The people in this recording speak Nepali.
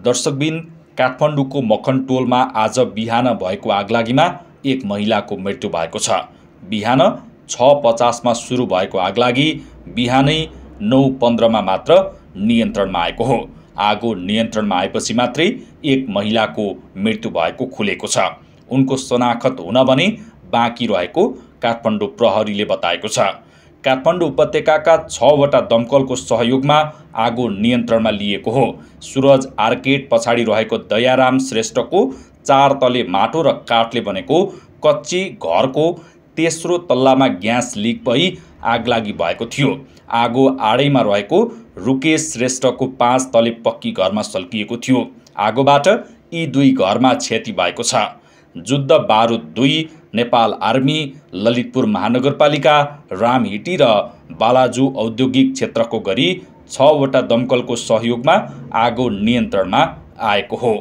दर्शकबिन, काठमाडौँको मखनटोलमा आज बिहान भएको आगलागीमा एक महिलाको मृत्यु भएको छ। बिहान 6:50 मा सुरु भएको आगलागी बिहानै 9:15 मा मात्र नियन्त्रणमा आएको हो। आगो नियन्त्रणमा आएपछि मात्रै एक महिलाको मृत्यु भएको खुलेको छ। उनको शनाखत हुन भने बाँकी रहेको काठमाडौँ प्रहरीले बताएको छ। काठमाडौँ उपत्यकाका 6वटा दमकलको सहयोगमा आगो नियन्त्रणमा लिएको हो। सुरज आर्केड पछाडि रहेको दयाराम श्रेष्ठको 4 तले माटो र काठले बनेको कच्ची घरको तेस्रो तल्लामा ग्यास लिक भई आगलागी भएको थियो। आगो आडैमा रहेको रुकेश श्रेष्ठको 5 तले पक्की घरमा सल्किएको थियो। आगोबाट यी 2 घरमा क्षति भएको छ। जुद्ध बारुद 2, नेपाल आर्मी, ललितपुर महानगरपालिका, रामहिटी र बालाजु औद्योगिक क्षेत्रको गरी 6वटा दमकलको सहयोगमा आगो नियन्त्रणमा आएको हो।